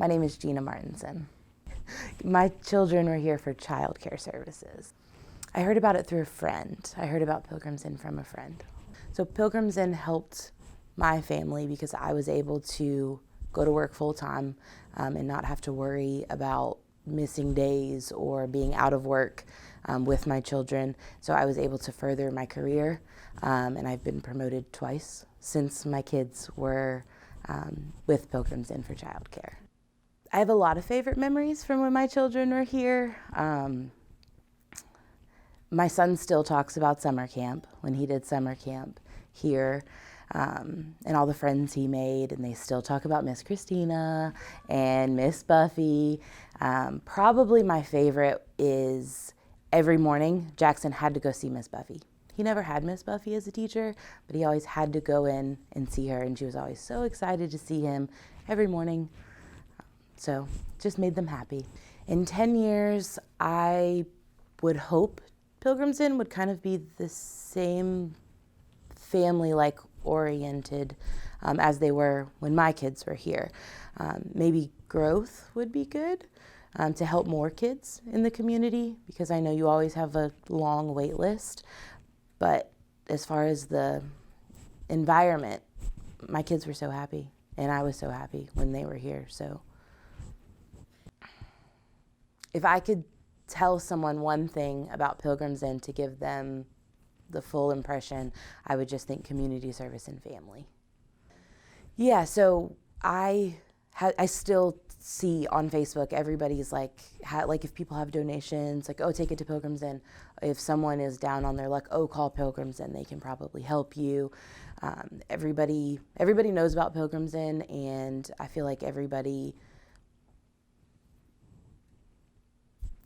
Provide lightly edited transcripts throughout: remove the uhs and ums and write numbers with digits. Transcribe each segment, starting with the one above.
My name is Gina Martinson. My children were here for child care services. I heard about it through a friend. I heard about Pilgrims Inn from a friend. So Pilgrims Inn helped my family because I was able to go to work full time and not have to worry about missing days or being out of work with my children. So I was able to further my career, and I've been promoted twice since my kids were with Pilgrims Inn for childcare. I have a lot of favorite memories from when my children were here. My son still talks about summer camp, when he did summer camp here, and all the friends he made, and they still talk about Miss Christina and Miss Buffy. Probably my favorite is every morning Jackson had to go see Miss Buffy. He never had Miss Buffy as a teacher, but he always had to go in and see her, and she was always so excited to see him every morning. So just made them happy. In 10 years, I would hope Pilgrims Inn would kind of be the same family-like oriented as they were when my kids were here. Maybe growth would be good to help more kids in the community, because I know you always have a long wait list. But as far as the environment, my kids were so happy, and I was so happy when they were here. So if I could tell someone one thing about Pilgrims Inn to give them the full impression, I would just think community service and family. Yeah, so I still see on Facebook, everybody's like if people have donations, like, oh, take it to Pilgrims Inn. If someone is down on their luck, oh, call Pilgrims Inn, they can probably help you. Everybody knows about Pilgrims Inn, and I feel like everybody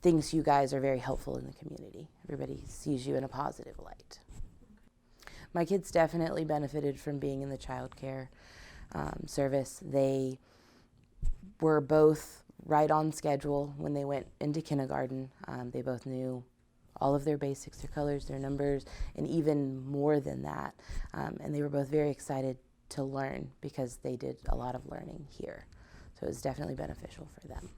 thinks you guys are very helpful in the community. Everybody sees you in a positive light. My kids definitely benefited from being in the child care service. They were both right on schedule when they went into kindergarten. They both knew all of their basics, their colors, their numbers, and even more than that. And they were both very excited to learn because they did a lot of learning here. So it was definitely beneficial for them.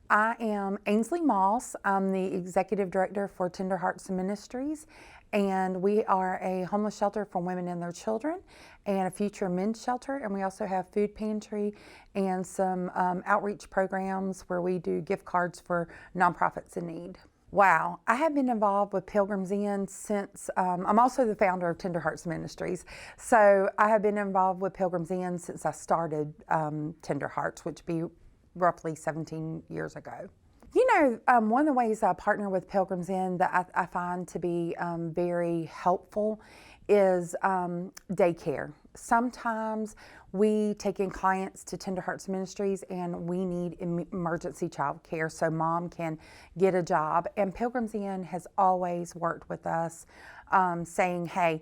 I am Ainsley Moss. I'm the Executive Director for Tender Hearts Ministries, and we are a homeless shelter for women and their children and a future men's shelter, and we also have food pantry and some outreach programs where we do gift cards for nonprofits in need. Wow, I have been involved with Pilgrims Inn since, I'm also the founder of Tender Hearts Ministries, so I have been involved with Pilgrims Inn since I started Tender Hearts, which would be roughly 17 years ago. You know, one of the ways I partner with Pilgrims Inn that I find to be very helpful is daycare. Sometimes we take in clients to Tender Hearts Ministries and we need emergency child care so mom can get a job. And Pilgrims Inn has always worked with us saying, hey,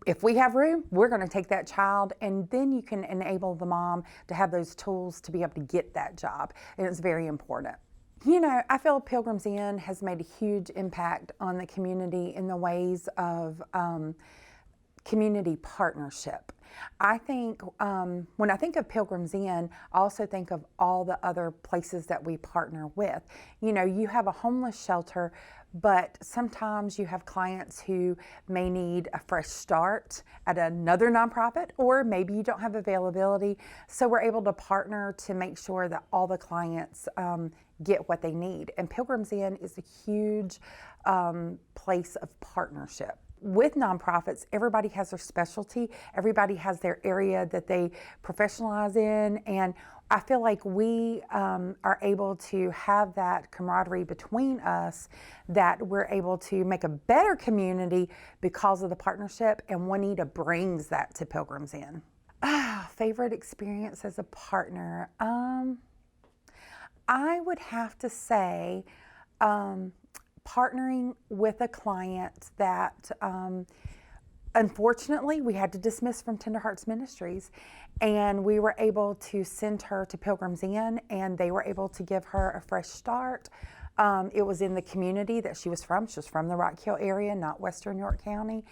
if we have room, we're going to take that child, and then you can enable the mom to have those tools to be able to get that job. And it's very important. You know, I feel Pilgrims Inn has made a huge impact on the community in the ways of community partnership. I think when I think of Pilgrims Inn, I also think of all the other places that we partner with. You know, you have a homeless shelter, but sometimes you have clients who may need a fresh start at another nonprofit, or maybe you don't have availability. So we're able to partner to make sure that all the clients get what they need. And Pilgrims Inn is a huge place of partnership. With nonprofits, everybody has their specialty, everybody has their area that they professionalize in, and I feel like we are able to have that camaraderie between us, that we're able to make a better community because of the partnership, and Juanita brings that to Pilgrims Inn. Favorite experience as a partner? I would have to say partnering with a client that unfortunately we had to dismiss from Tender Hearts Ministries, and we were able to send her to Pilgrims Inn, and they were able to give her a fresh start. It was in the community that she was from. She was from the Rock Hill area, not Western York County.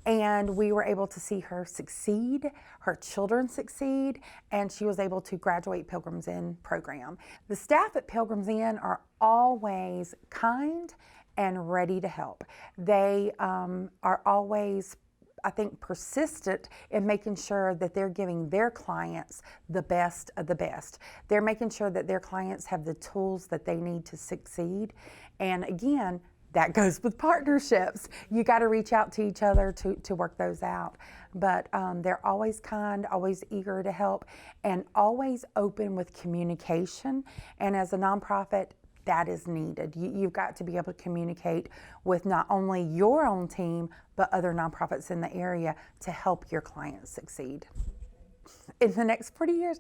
And we were able to see her succeed, her children succeed, and she was able to graduate Pilgrims Inn program. The staff at Pilgrims Inn are always kind and ready to help. They are always, I think, persistent in making sure that they're giving their clients the best of the best. They're making sure that their clients have the tools that they need to succeed. And again, that goes with partnerships. You got to reach out to each other to work those out. But they're always kind, always eager to help, and always open with communication. And as a nonprofit, that is needed. You've got to be able to communicate with not only your own team, but other nonprofits in the area to help your clients succeed. In the next 40 years,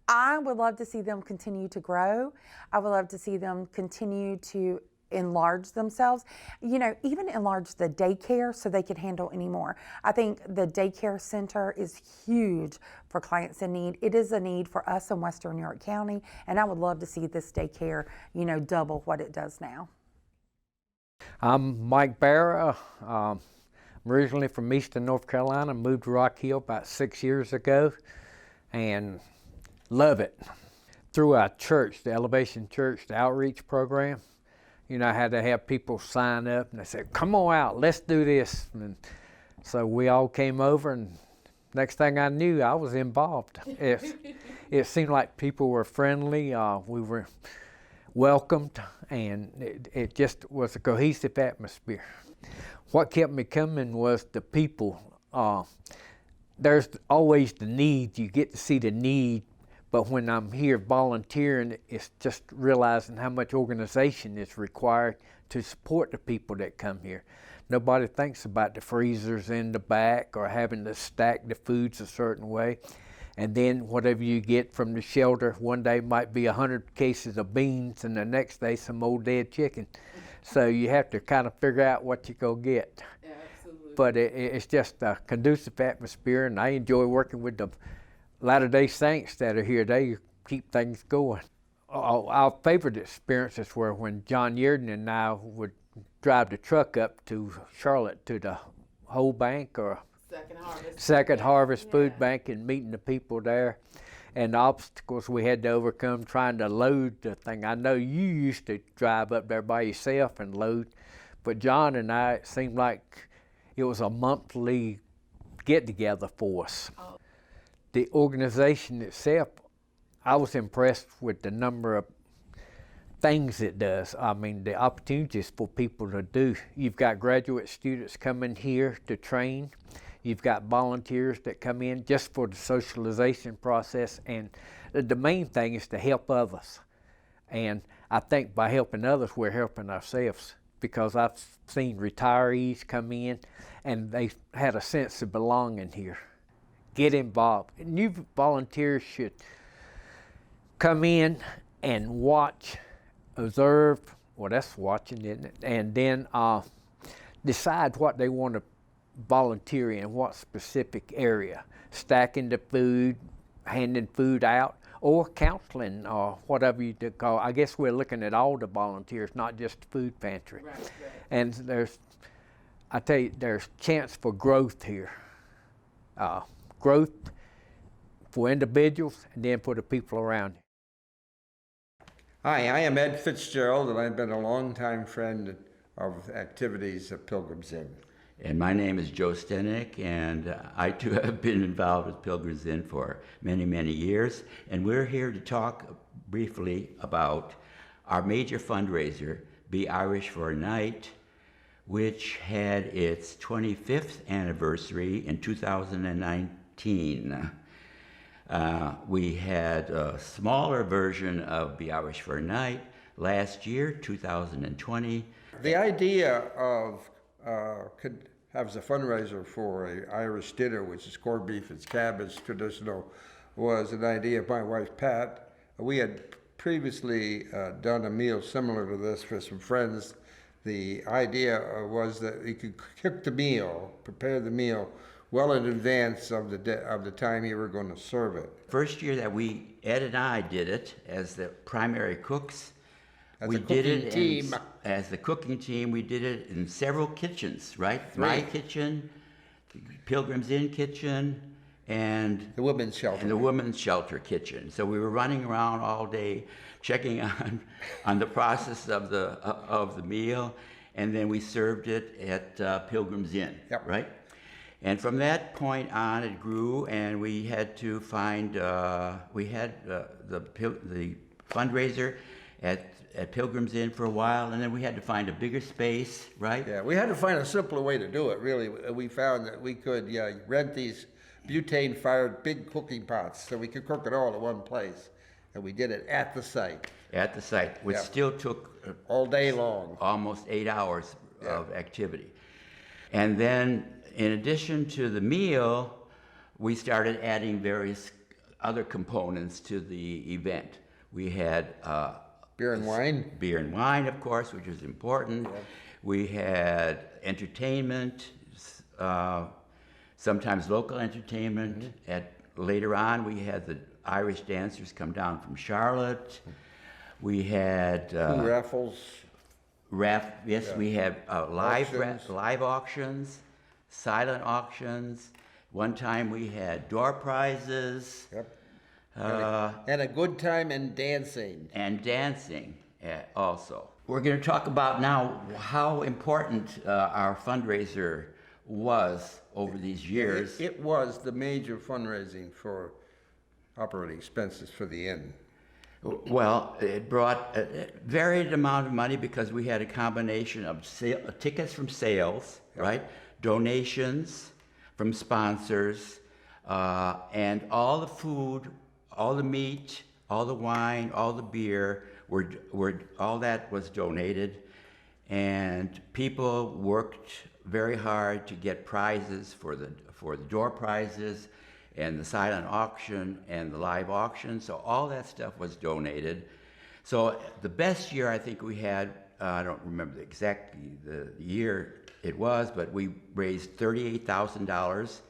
I would love to see them continue to grow. I would love to see them continue to enlarge themselves, even enlarge the daycare so they can handle any more. I think the daycare center is huge for clients in need. It is a need for us in Western New York County, and I would love to see this daycare, double what it does now. I'm Mike Barra. I'm originally from Eastern North Carolina, moved to Rock Hill about 6 years ago, and love it. Through our church, the Elevation Church, the outreach program, I had to have people sign up, and they said, come on out, let's do this. And so we all came over, and next thing I knew, I was involved. It seemed like people were friendly, we were welcomed, and it just was a cohesive atmosphere. What kept me coming was the people. There's always the need, you get to see the need. But when I'm here volunteering, it's just realizing how much organization is required to support the people that come here. Nobody thinks about the freezers in the back or having to stack the foods a certain way. And then whatever you get from the shelter, one day might be 100 cases of beans and the next day some old dead chicken. So you have to kind of figure out what you're going to get. Yeah, absolutely. But it's just a conducive atmosphere, and I enjoy working with the Latter-day Saints that are here. They keep things going. Our favorite experiences were when John Yearden and I would drive the truck up to Charlotte to the Whole Bank or Second Harvest Food Bank and meeting the people there, and the obstacles we had to overcome trying to load the thing. I know you used to drive up there by yourself and load, but John and I, it seemed like it was a monthly get-together for us. Oh. The organization itself, I was impressed with the number of things it does. I mean, the opportunities for people to do. You've got graduate students coming here to train. You've got volunteers that come in just for the socialization process. And the main thing is to help others. And I think by helping others, we're helping ourselves, because I've seen retirees come in and they had a sense of belonging here. Get involved. New volunteers should come in and watch, observe, well, that's watching, isn't it? And then decide what they want to volunteer in, what specific area. Stacking the food, handing food out, or counseling, or whatever you call. I guess we're looking at all the volunteers, not just the food pantry. Right. And I tell you, there's chance for growth here. Growth for individuals and then for the people around you. Hi, I am Ed Fitzgerald, and I've been a longtime friend of activities of Pilgrims Inn. And my name is Joe Stenek, and I too have been involved with Pilgrims Inn for many, many years. And we're here to talk briefly about our major fundraiser, Be Irish for a Night, which had its 25th anniversary in 2019. We had a smaller version of Be Irish for a Night last year, 2020. The idea of have a fundraiser for an Irish dinner, which is corned beef and cabbage, traditional, was an idea of my wife Pat. We had previously done a meal similar to this for some friends. The idea was that you could cook the meal, prepare the meal well in advance of the time you were going to serve it. First year that Ed and I did it as the primary cooks, as we did it as the cooking team. We did it in several kitchens, right? My kitchen, Pilgrims Inn kitchen, and The women's shelter. and the women's shelter kitchen. So we were running around all day, checking on the process of the meal, and then we served it at Pilgrims Inn. Yep. Right. And from that point on, it grew, and we had to find we had the fundraiser at Pilgrims Inn for a while, and then we had to find a bigger space, right? Yeah, we had to find a simpler way to do it, really. We found that we could rent these butane-fired big cooking pots so we could cook it all at one place. And we did it at the site. At the site, which Yeah. still took All day long. almost 8 hours Yeah. of activity. And then, in addition to the meal, we started adding various other components to the event. We had Beer and wine. beer and wine, of course, which was important. Yeah. We had entertainment, sometimes local entertainment. Later on, we had the Irish dancers come down from Charlotte. We had Raffles. we had Auctions. live auctions, silent auctions. One time we had door prizes. Yep. Uh, And a good time in dancing. and dancing also. We're going to talk about now how important our fundraiser was over these years. It was the major fundraising for operating expenses for the inn. Well, it brought a varied amount of money because we had a combination of tickets from sales, right? Donations from sponsors, and all the food, all the meat, all the wine, all the beer, all that was donated. And people worked very hard to get prizes for the door prizes and the silent auction and the live auction. So all that stuff was donated. So the best year I think we had, I don't remember exactly the year it was, but we raised $38,000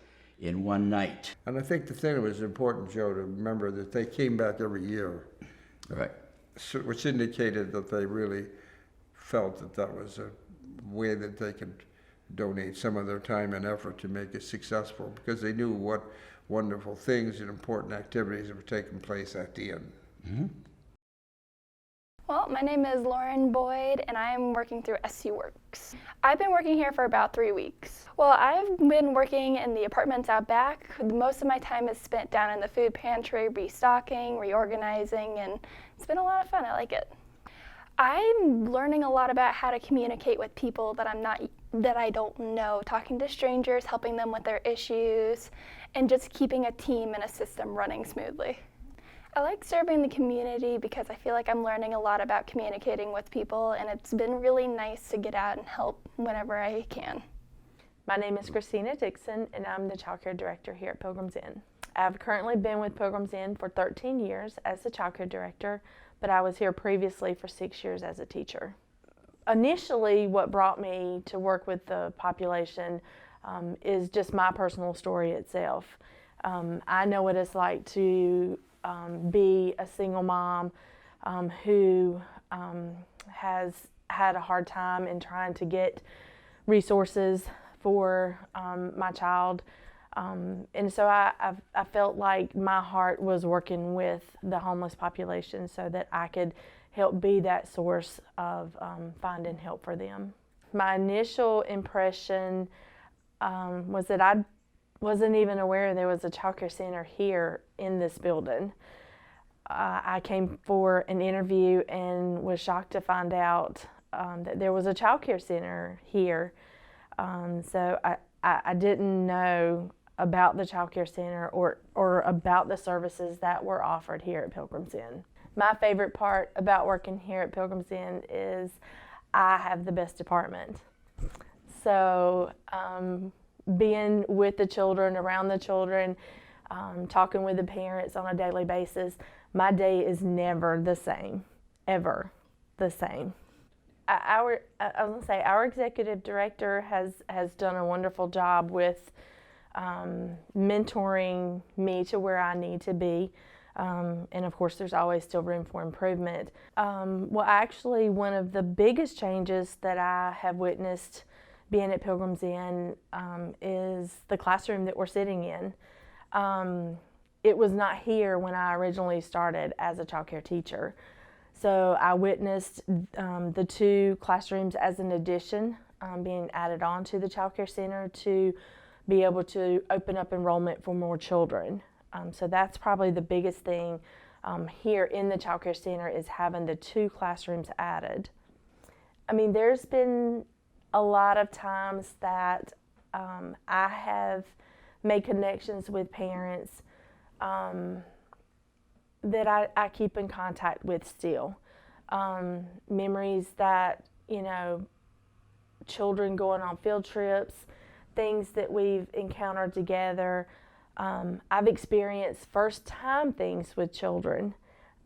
in one night. And I think the thing that was important, Joe, to remember that they came back every year, Right. which indicated that they really felt that that was a way that they could donate some of their time and effort to make it successful, because they knew what wonderful things and important activities were taking place at the inn. Mm-hmm. Well, my name is Lauren Boyd, and I'm working through SU Works. I've been working here for about 3 weeks. Well, I've been working in the apartments out back. Most of my time is spent down in the food pantry, restocking, reorganizing, and it's been a lot of fun. I like it. I'm learning a lot about how to communicate with people that I don't know, talking to strangers, helping them with their issues, and just keeping a team and a system running smoothly. I like serving the community because I feel like I'm learning a lot about communicating with people, and it's been really nice to get out and help whenever I can. My name is Christina Dixon, and I'm the Child Care Director here at Pilgrims Inn. I've currently been with Pilgrims Inn for 13 years as the Child Care Director, but I was here previously for 6 years as a teacher. Initially, what brought me to work with the population is just my personal story itself. I know what it's like to be a single mom who has had a hard time in trying to get resources for my child. And so I felt like my heart was working with the homeless population so that I could help be that source of finding help for them. My initial impression was that I wasn't even aware there was a child care center here in this building. I came for an interview and was shocked to find out that there was a child care center here. So I didn't know about the child care center or about the services that were offered here at Pilgrims Inn. My favorite part about working here at Pilgrims Inn is I have the best department. So being with the children, around the children, talking with the parents on a daily basis, my day is never the same, ever the same. I was gonna say our executive director has done a wonderful job with mentoring me to where I need to be. And of course, there's always still room for improvement. Well, actually, one of the biggest changes that I have witnessed being at Pilgrims Inn is the classroom that we're sitting in. It was not here when I originally started as a child care teacher. So I witnessed the 2 classrooms as an addition being added on to the child care center to be able to open up enrollment for more children. So that's probably the biggest thing here in the child care center, is having the 2 classrooms added. I mean, there's been a lot of times that I have made connections with parents that I keep in contact with still. Memories that, you know, children going on field trips, things that we've encountered together. I've experienced first-time things with children.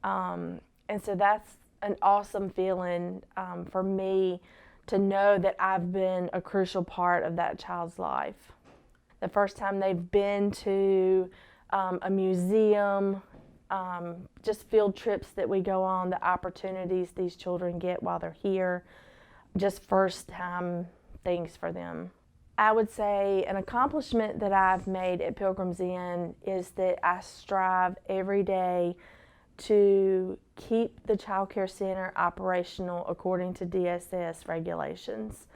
And so that's an awesome feeling for me, to know that I've been a crucial part of that child's life. The first time they've been to a museum, just field trips that we go on, the opportunities these children get while they're here, just first time things for them. I would say an accomplishment that I've made at Pilgrims Inn is that I strive every day to keep the child care center operational according to DSS regulations.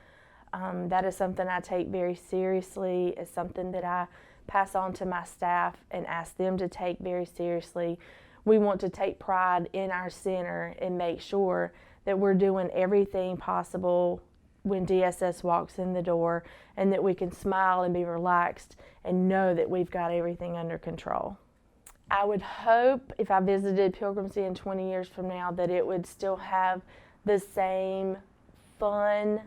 That is something I take very seriously. It's something that I pass on to my staff and ask them to take very seriously. We want to take pride in our center and make sure that we're doing everything possible when DSS walks in the door, and that we can smile and be relaxed and know that we've got everything under control. I would hope, if I visited Pilgrims Inn 20 years from now, that it would still have the same fun,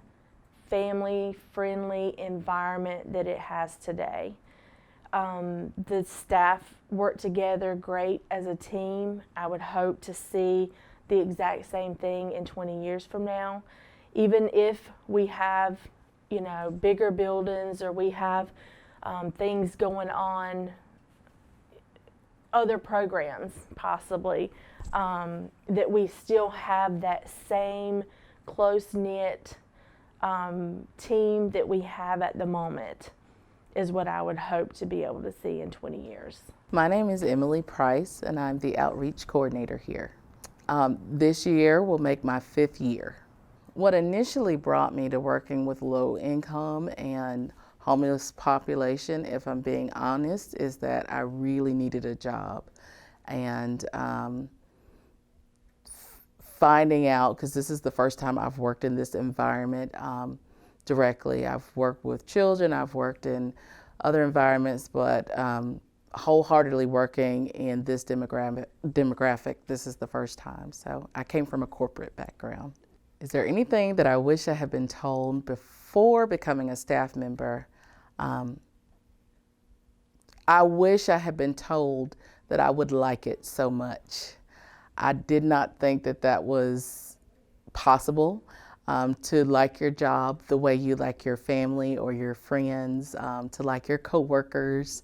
family-friendly environment that it has today. The staff work together great as a team. I would hope to see the exact same thing in 20 years from now. Even if we have, you know, bigger buildings, or we have things going on, other programs possibly, that we still have that same close-knit team that we have at the moment, is what I would hope to be able to see in 20 years. My name is Emily Price, and I'm the outreach coordinator here. This year will make my 5th year. What initially brought me to working with low income and homeless population, if I'm being honest, is that I really needed a job. And finding out, because this is the first time I've worked in this environment directly. I've worked with children, I've worked in other environments, but wholeheartedly working in this demographic, this is the first time. So I came from a corporate background. Is there anything that I wish I had been told before becoming a staff member? I wish I had been told that I would like it so much. I did not think that that was possible, to like your job the way you like your family or your friends, to like your coworkers,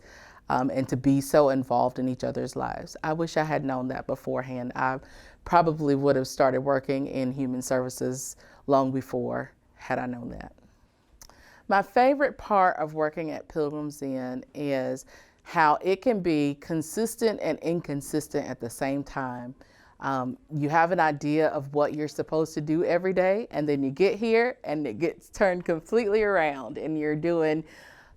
and to be so involved in each other's lives. I wish I had known that beforehand. I probably would have started working in human services long before, had I known that. My favorite part of working at Pilgrims Inn is how it can be consistent and inconsistent at the same time. You have an idea of what you're supposed to do every day, and then you get here and it gets turned completely around, and you're doing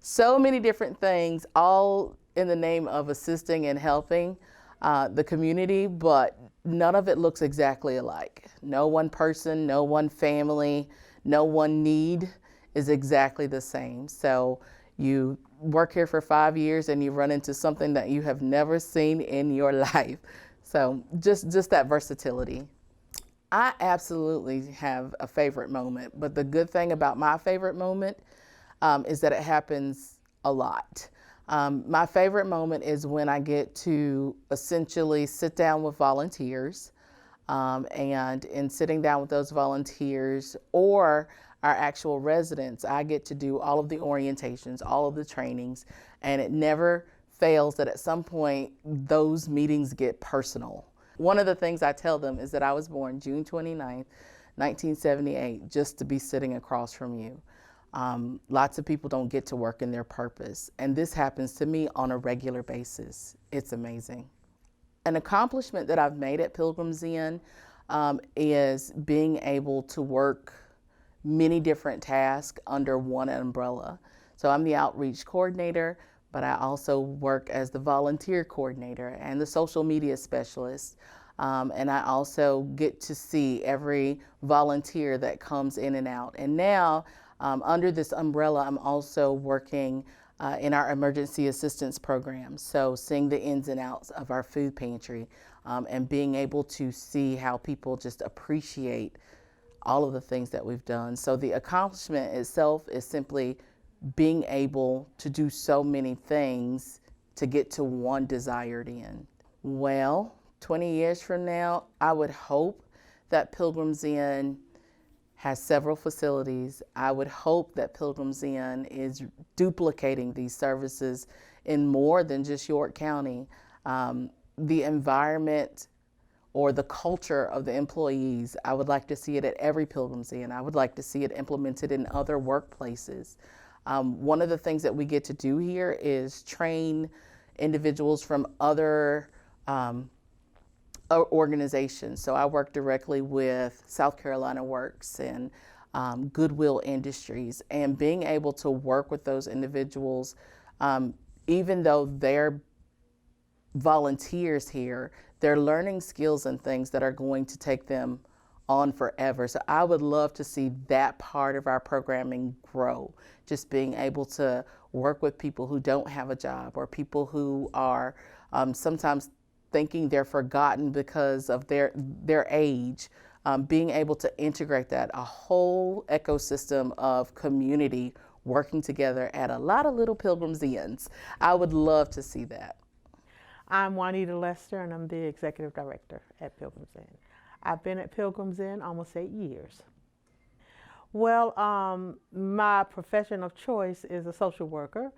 so many different things, all in the name of assisting and helping the community, but none of it looks exactly alike. No one person, no one family, no one need is exactly the same. So you work here for 5 years and you run into something that you have never seen in your life. So just that versatility. I absolutely have a favorite moment, but the good thing about my favorite moment is that it happens a lot. My favorite moment is when I get to essentially sit down with volunteers, and in sitting down with those volunteers or our actual residents, I get to do all of the orientations, all of the trainings, and it never fails that at some point those meetings get personal. One of the things I tell them is that I was born June 29th, 1978, just to be sitting across from you. Lots of people don't get to work in their purpose, and this happens to me on a regular basis. It's amazing. An accomplishment that I've made at Pilgrims Inn is being able to work many different tasks under one umbrella. So I'm the outreach coordinator, but I also work as the volunteer coordinator and the social media specialist. And I also get to see every volunteer that comes in and out. And now, under this umbrella, I'm also working in our emergency assistance program. So seeing the ins and outs of our food pantry and being able to see how people just appreciate all of the things that we've done. So the accomplishment itself is simply being able to do so many things to get to one desired end. Well, 20 years from now, I would hope that Pilgrims Inn has several facilities. I would hope that Pilgrims Inn is duplicating these services in more than just York County. The environment or the culture of the employees, I would like to see it at every Pilgrims Inn. I would like to see it implemented in other workplaces. One of the things that we get to do here is train individuals from other organizations. So I work directly with South Carolina Works and Goodwill Industries, and being able to work with those individuals, even though they're volunteers here, they're learning skills and things that are going to take them on forever. So I would love to see that part of our programming grow, just being able to work with people who don't have a job or people who are sometimes thinking they're forgotten because of their age, being able to integrate that, a whole ecosystem of community working together at a lot of little Pilgrims Inns. I would love to see that. I'm Juanita Lester, and I'm the Executive Director at Pilgrims Inn. I've been at Pilgrims Inn almost 8 years. Well, my profession of choice is a social worker,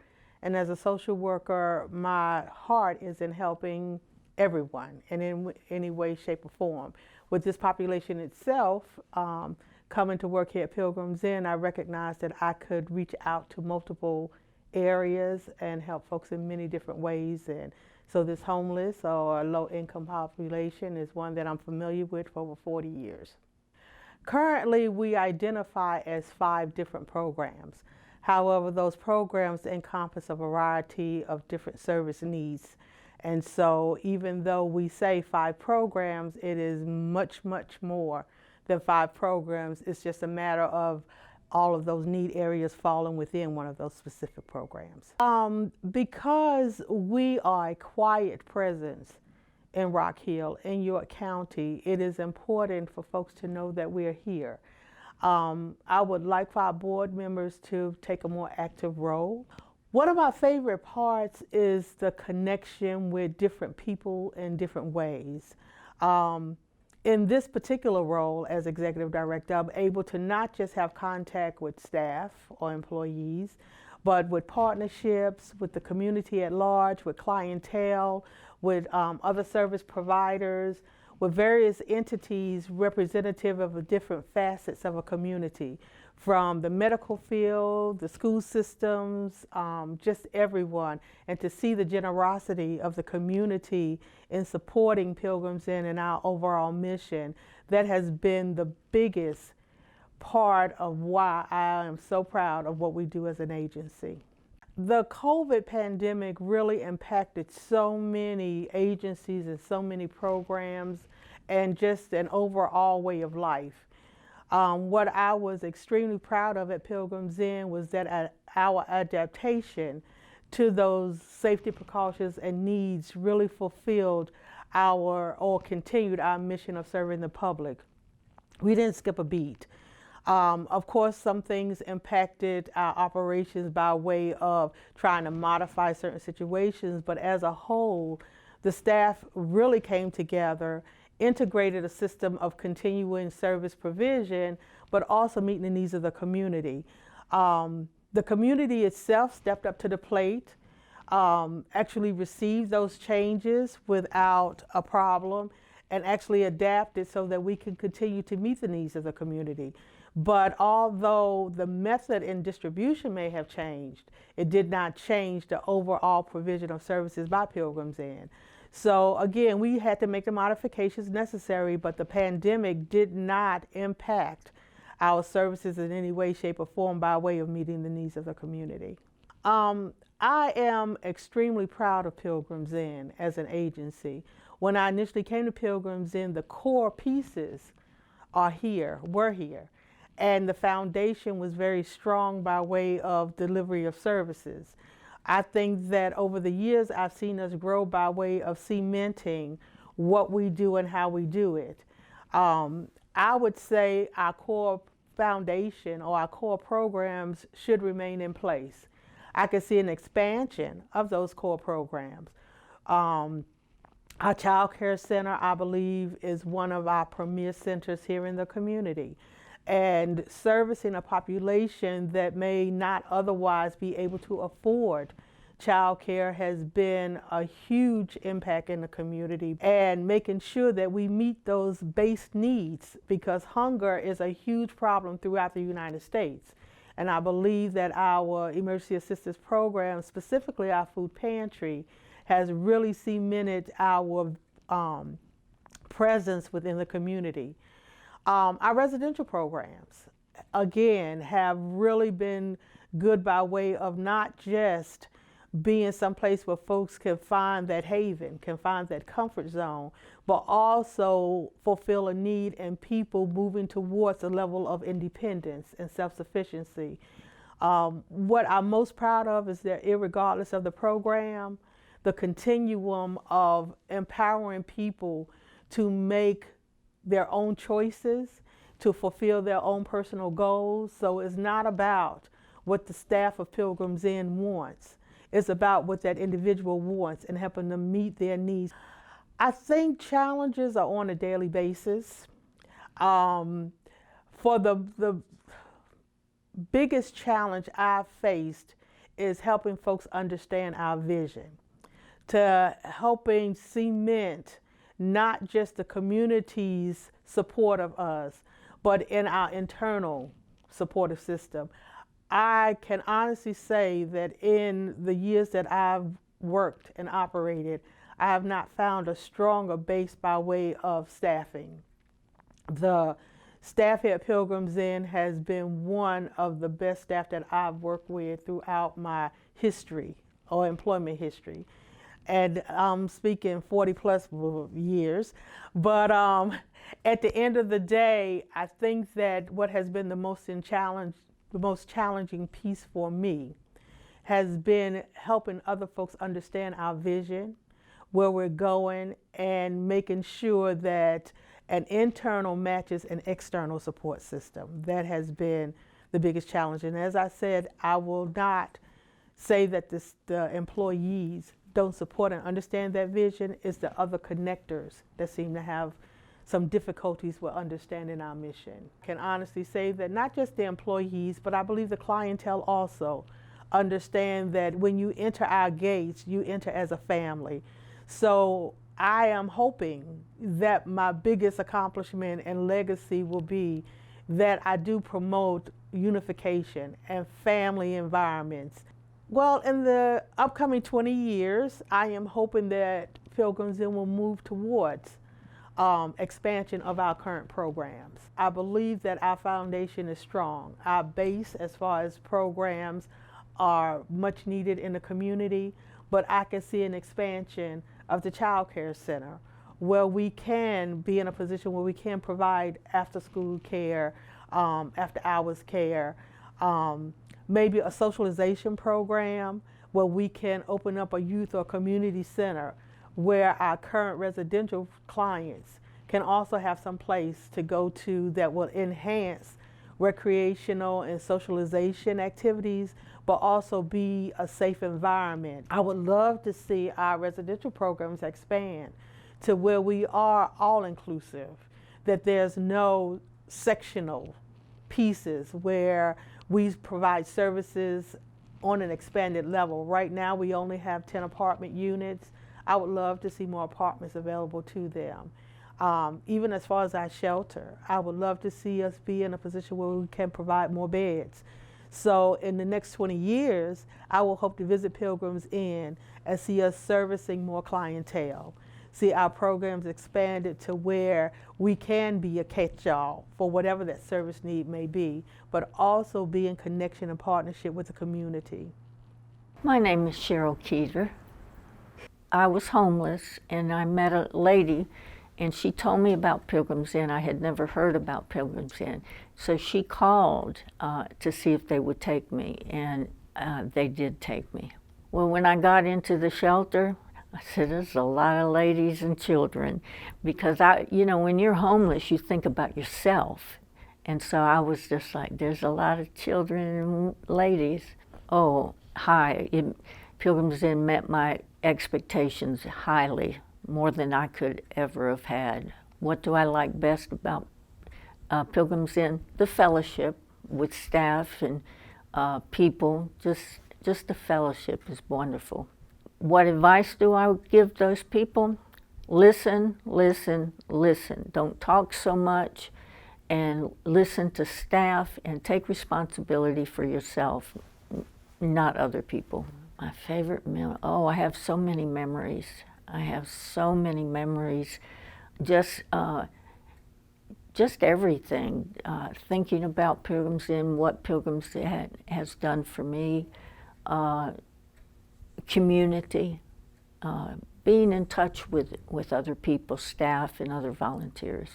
and as a social worker, my heart is in helping everyone in any way, shape, or form. With this population itself, coming to work here at Pilgrims Inn, I recognized that I could reach out to multiple areas and help folks in many different ways. And so this homeless or low-income population is one that I'm familiar with for over 40 years. Currently, we identify as 5 different programs. However, those programs encompass a variety of different service needs. And so even though we say 5 programs, it is much, much more than 5 programs. It's just a matter of all of those need areas falling within one of those specific programs. Because we are a quiet presence in Rock Hill, in York County, it is important for folks to know that we're here. I would like for our board members to take a more active role. One of my favorite parts is the connection with different people in different ways. In this particular role as executive director, I'm able to not just have contact with staff or employees, but with partnerships, with the community at large, with clientele, with other service providers, with various entities representative of the different facets of a community, from the medical field, the school systems, just everyone, and to see the generosity of the community in supporting Pilgrims Inn and our overall mission, that has been the biggest part of why I am so proud of what we do as an agency. The COVID pandemic really impacted so many agencies and so many programs and just an overall way of life. What I was extremely proud of at Pilgrims Inn was that our adaptation to those safety precautions and needs really fulfilled or continued our mission of serving the public. We didn't skip a beat. Of course, some things impacted our operations by way of trying to modify certain situations, but as a whole, the staff really came together, integrated a system of continuing service provision, but also meeting the needs of the community. The community itself stepped up to the plate, actually received those changes without a problem, and actually adapted so that we can continue to meet the needs of the community. But although the method in distribution may have changed, it did not change the overall provision of services by Pilgrims Inn. So again, we had to make the modifications necessary, but the pandemic did not impact our services in any way, shape, or form by way of meeting the needs of the community. I am extremely proud of Pilgrims Inn as an agency. When I initially came to Pilgrims Inn, the core pieces were here, and the foundation was very strong by way of delivery of services. I think that over the years, I've seen us grow by way of cementing what we do and how we do it. I would say our core foundation or our core programs should remain in place. I could see an expansion of those core programs. Our Child Care Center, I believe, is one of our premier centers here in the community, and servicing a population that may not otherwise be able to afford child care has been a huge impact in the community, and making sure that we meet those base needs, because hunger is a huge problem throughout the United States. And I believe that our emergency assistance program, specifically our food pantry, has really cemented our presence within the community. Our residential programs, again, have really been good by way of not just being someplace where folks can find that haven, can find that comfort zone, but also fulfill a need in people moving towards a level of independence and self-sufficiency. What I'm most proud of is that irregardless of the program, the continuum of empowering people to make their own choices, to fulfill their own personal goals. So it's not about what the staff of Pilgrims Inn wants. It's about what that individual wants and helping them meet their needs. I think challenges are on a daily basis. For the biggest challenge I've faced is helping folks understand our vision, to helping cement not just the community's support of us, but in our internal supportive system. I can honestly say that in the years that I've worked and operated, I have not found a stronger base by way of staffing. The staff here at Pilgrims Inn has been one of the best staff that I've worked with throughout my history or employment history. And I'm speaking 40 plus years. But at the end of the day, I think that what has been the most challenging piece for me has been helping other folks understand our vision, where we're going, and making sure that an internal matches an external support system. That has been the biggest challenge. And as I said, I will not say that the employees don't support and understand that vision. It's the other connectors that seem to have some difficulties with understanding our mission. I can honestly say that not just the employees, but I believe the clientele also understand that when you enter our gates, you enter as a family. So I am hoping that my biggest accomplishment and legacy will be that I do promote unification and family environments. Well, in the upcoming 20 years, I am hoping that Pilgrims Inn will move towards expansion of our current programs. I believe that our foundation is strong. Our base as far as programs are much needed in the community, but I can see an expansion of the Child Care Center where we can be in a position where we can provide after-school care, after-hours care, maybe a socialization program where we can open up a youth or community center where our current residential clients can also have some place to go to that will enhance recreational and socialization activities, but also be a safe environment. I would love to see our residential programs expand to where we are all-inclusive, that there's no sectional pieces where we provide services on an expanded level. Right now we only have 10 apartment units. I would love to see more apartments available to them. Even as far as our shelter, I would love to see us be in a position where we can provide more beds. So in the next 20 years, I will hope to visit Pilgrims Inn and see us servicing more clientele. See our programs expanded to where we can be a catch-all for whatever that service need may be, but also be in connection and partnership with the community. My name is Cheryl Keeter. I was homeless and I met a lady and she told me about Pilgrims Inn. I had never heard about Pilgrims Inn. So she called to see if they would take me, and they did take me. Well, when I got into the shelter, I said, there's a lot of ladies and children, because when you're homeless, you think about yourself. And so I was just like, there's a lot of children and ladies. Oh, hi. Pilgrims Inn met my expectations highly, more than I could ever have had. What do I like best about Pilgrims Inn? The fellowship with staff and people. Just the fellowship is wonderful. What advice do I give those people? Listen, listen, listen. Don't talk so much, and listen to staff and take responsibility for yourself, not other people. My favorite meal, I have so many memories. I have so many memories, just everything. Thinking about Pilgrims Inn, what Pilgrims has done for me, community, being in touch with other people, staff, and other volunteers.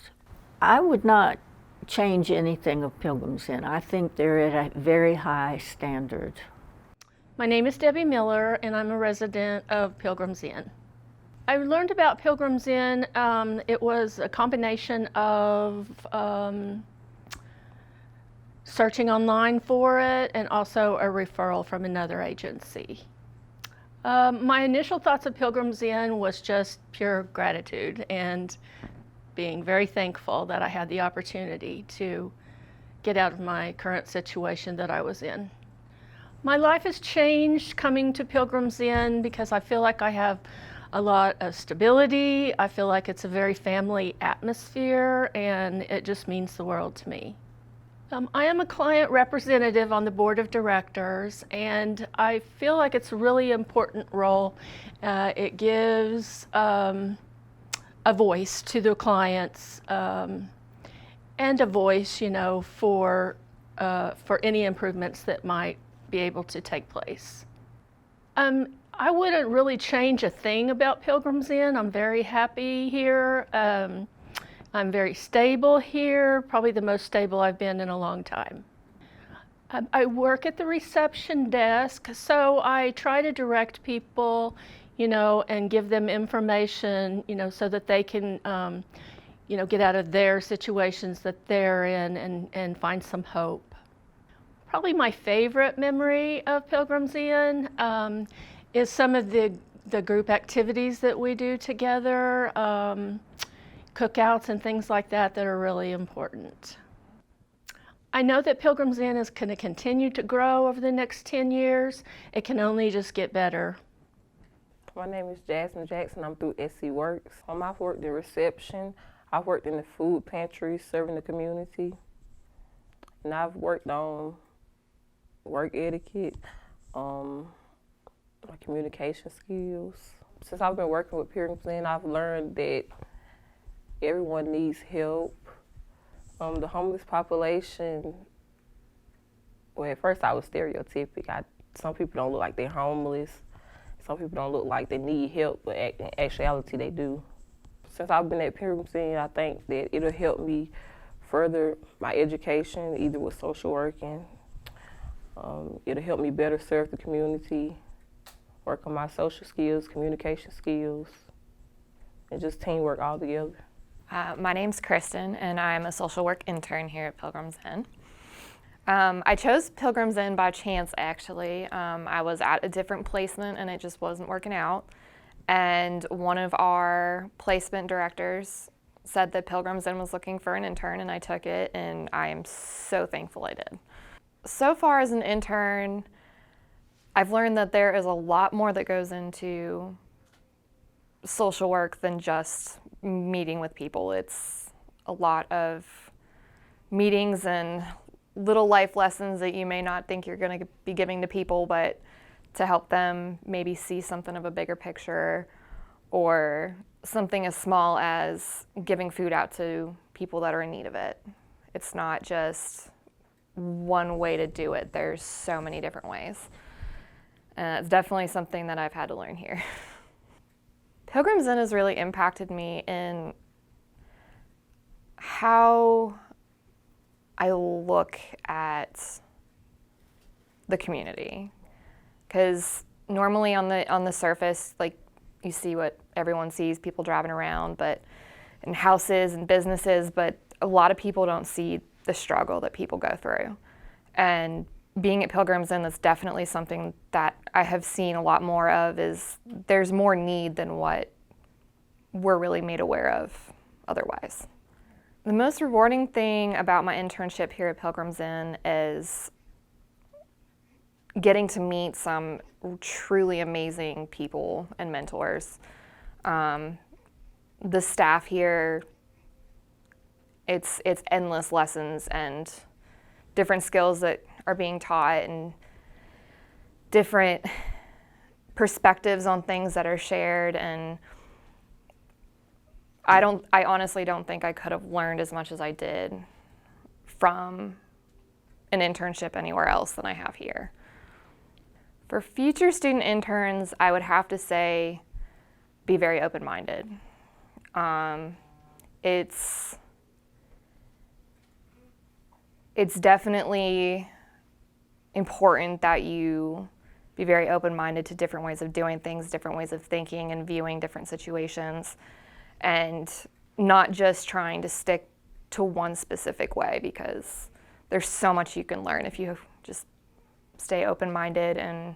I would not change anything of Pilgrims Inn. I think they're at a very high standard. My name is Debbie Miller, and I'm a resident of Pilgrims Inn. I learned about Pilgrims Inn. It was a combination of searching online for it and also a referral from another agency. My initial thoughts of Pilgrims Inn was just pure gratitude and being very thankful that I had the opportunity to get out of my current situation that I was in. My life has changed coming to Pilgrims Inn because I feel like I have a lot of stability. I feel like it's a very family atmosphere, and it just means the world to me. I am a client representative on the board of directors, and I feel like it's a really important role. It gives a voice to the clients, and a voice, for any improvements that might be able to take place. I wouldn't really change a thing about Pilgrims Inn. I'm very happy here. I'm very stable here, probably the most stable I've been in a long time. I work at the reception desk, so I try to direct people, and give them information, so that they can, get out of their situations that they're in and find some hope. Probably my favorite memory of Pilgrims Inn is some of the group activities that we do together, cookouts and things like that are really important. I know that Pilgrims Inn is going to continue to grow over the next 10 years. It can only just get better. My name is Jasmine Jackson. I'm through SC Works. I've worked in reception. I've worked in the food pantry, serving the community. And I've worked on work etiquette, my communication skills. Since I've been working with Pilgrims Inn, I've learned that everyone needs help. The homeless population, well, at first I was stereotypic. Some people don't look like they're homeless. Some people don't look like they need help, but in actuality they do. Since I've been at Pilgrims Inn, I think that it'll help me further my education, either with social working. It'll help me better serve the community, work on my social skills, communication skills, and just teamwork all together. My name's Kristen, and I'm a social work intern here at Pilgrims Inn. I chose Pilgrims Inn by chance, actually. I was at a different placement, and it just wasn't working out. And one of our placement directors said that Pilgrims Inn was looking for an intern, and I took it, and I am so thankful I did. So far as an intern, I've learned that there is a lot more that goes into social work than just meeting with people. It's a lot of meetings and little life lessons that you may not think you're going to be giving to people, but to help them maybe see something of a bigger picture, or something as small as giving food out to people that are in need of it. It's not just one way to do it. There's so many different ways. And it's definitely something that I've had to learn here. Pilgrims Inn has really impacted me in how I look at the community. Because normally on the surface, like, you see what everyone sees, people driving around, but in houses and businesses, but a lot of people don't see the struggle that people go through. And being at Pilgrims Inn, that's definitely something that I have seen a lot more of, is there's more need than what we're really made aware of otherwise. The most rewarding thing about my internship here at Pilgrims Inn is getting to meet some truly amazing people and mentors. The staff here, it's endless lessons and different skills that are being taught and different perspectives on things that are shared, and I honestly don't think I could have learned as much as I did from an internship anywhere else than I have here. For future student interns, I would have to say be very open-minded. It's definitely important that you be very open-minded to different ways of doing things, different ways of thinking and viewing different situations, and not just trying to stick to one specific way, because there's so much you can learn if you just stay open-minded and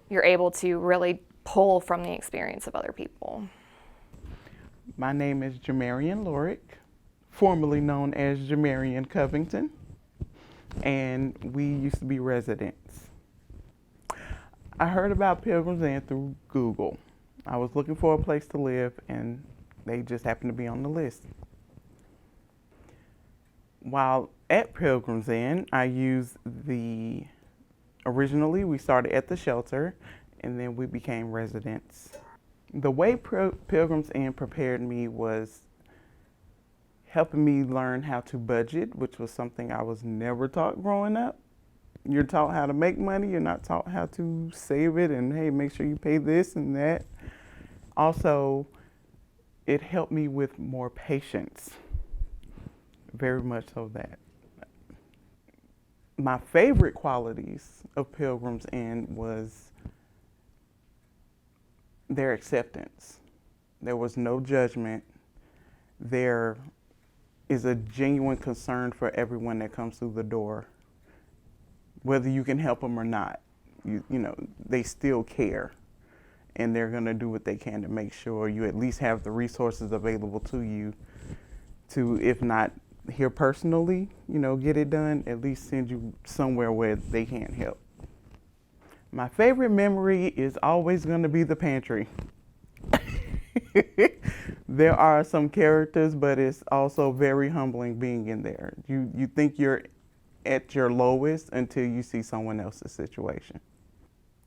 you're able to really pull from the experience of other people. My name is Jamarian Lorick, formerly known as Jamarian Covington, and we used to be residents. I heard about Pilgrims Inn through Google. I was looking for a place to live, and they just happened to be on the list. While at Pilgrims Inn, originally we started at the shelter, and then we became residents. The way Pilgrims Inn prepared me was helping me learn how to budget, which was something I was never taught growing up. You're taught how to make money, you're not taught how to save it, and hey, make sure you pay this and that. Also, it helped me with more patience, very much so that. My favorite qualities of Pilgrims Inn was their acceptance. There was no judgment. There is a genuine concern for everyone that comes through the door. Whether you can help them or not, you know, they still care. And they're gonna do what they can to make sure you at least have the resources available to you to, if not here personally, you know, get it done, at least send you somewhere where they can't help. My favorite memory is always gonna be the pantry. There are some characters, but it's also very humbling being in there. You think you're at your lowest until you see someone else's situation.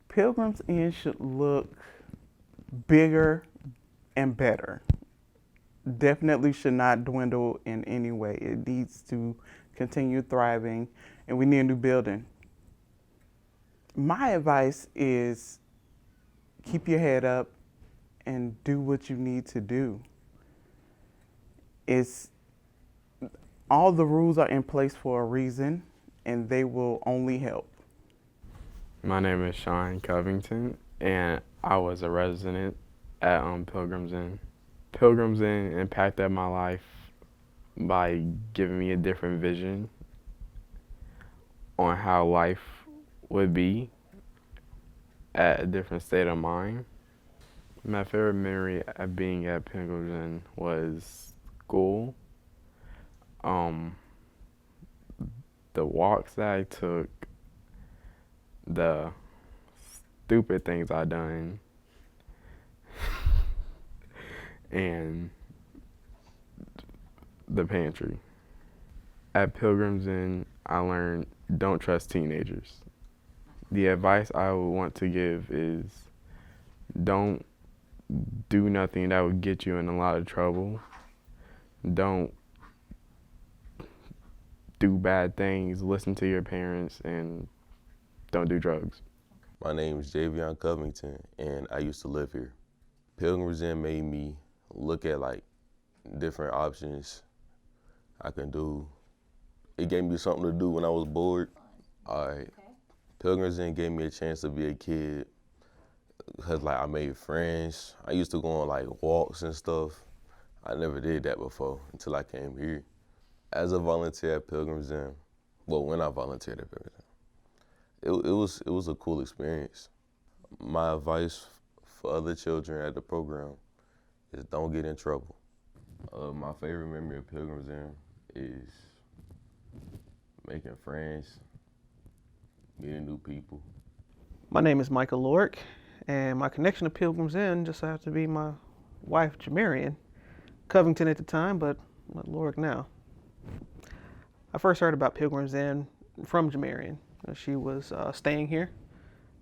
Pilgrims Inn should look bigger and better. Definitely should not dwindle in any way. It needs to continue thriving, and we need a new building. My advice is keep your head up and do what you need to do. All the rules are in place for a reason, and they will only help. My name is Sean Covington, and I was a resident at Pilgrims Inn. Pilgrims Inn impacted my life by giving me a different vision on how life would be at a different state of mind. My favorite memory of being at Pilgrims Inn was school. The walks that I took, the stupid things I done, and the pantry. At Pilgrims Inn, I learned don't trust teenagers. The advice I would want to give is don't do nothing that would get you in a lot of trouble. Don't do bad things, listen to your parents, and don't do drugs. My name is Javion Covington, and I used to live here. Pilgrims Inn made me look at like different options I can do. It gave me something to do when I was bored. Pilgrims Inn gave me a chance to be a kid because like I made friends. I used to go on like walks and stuff. I never did that before until I came here. As a volunteer at Pilgrims Inn, well, when I volunteered at Pilgrims Inn, it was a cool experience. My advice for other children at the program is don't get in trouble. My favorite memory of Pilgrims Inn is making friends, meeting new people. My name is Michael Lork, and my connection to Pilgrims Inn just happened to be my wife, Jamarian. Covington at the time, but Lork now. I first heard about Pilgrims Inn from Jamarian. She was staying here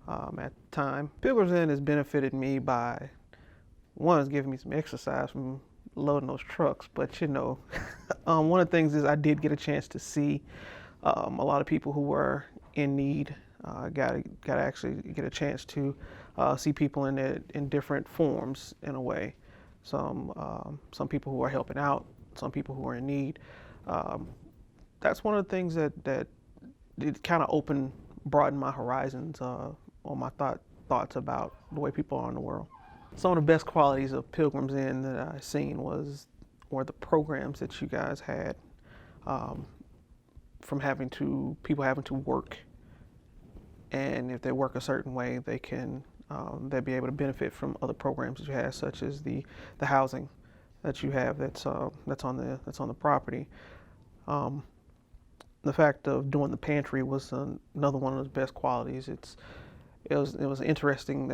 at the time. Pilgrims Inn has benefited me by, one, it's giving me some exercise from loading those trucks, but you know, one of the things is I did get a chance to see a lot of people who were in need. Got to actually get a chance to see people in different forms in a way. Some people who are helping out, some people who are in need. That's one of the things that it kind of broadened my horizons on my thoughts about the way people are in the world. Some of the best qualities of Pilgrims Inn that I've seen were the programs that you guys had, from people having to work, and if they work a certain way, they'll be able to benefit from other programs that you have, such as the housing that you have that's on the property. The fact of doing the pantry was another one of those best qualities. It was interesting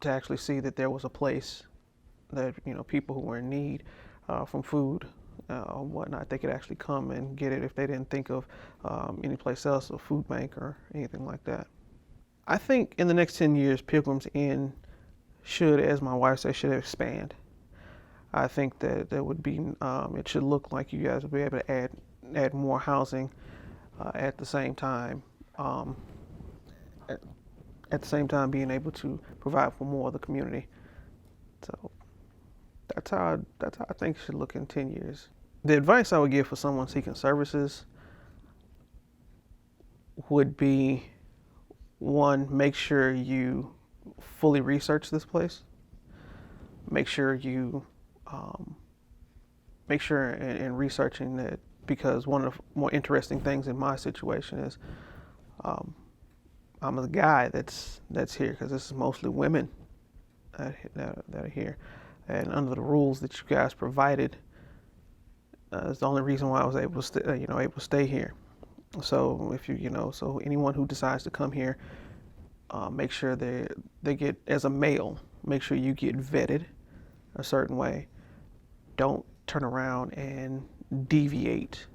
to actually see that there was a place that people who were in need from food or whatnot, they could actually come and get it if they didn't think of any place else, a food bank or anything like that. I think in the next 10 years, Pilgrims Inn should, as my wife said, should expand. I think that there would be, it should look like you guys will be able to add more housing at the same time. At the same time, being able to provide for more of the community. So that's how I think it should look in 10 years. The advice I would give for someone seeking services would be, one, make sure you fully research this place. Make sure in researching that, because one of the more interesting things in my situation is I'm a guy that's here, because this is mostly women that are here, and under the rules that you guys provided, is the only reason why I was able to stay here. So if so anyone who decides to come here, make sure they get, as a male, make sure you get vetted a certain way. Don't turn around and deviate,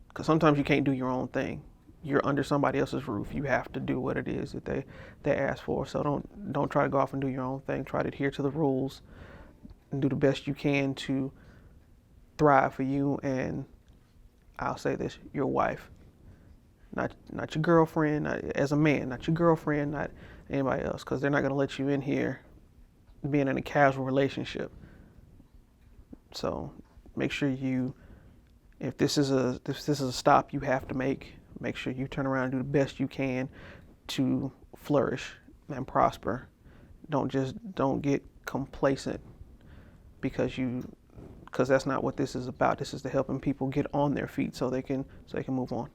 because sometimes you can't do your own thing. You're under somebody else's roof. You have to do what it is that they ask for. So don't try to go off and do your own thing. Try to adhere to the rules and do the best you can to thrive for you and, I'll say this, your wife. Not your girlfriend, as a man, not your girlfriend, not anybody else, because they're not going to let you in here being in a casual relationship. So make sure if this is a stop you have to make sure you turn around and do the best you can to flourish and prosper. Don't get complacent, because that's not what this is about. This is to helping people get on their feet so they can move on.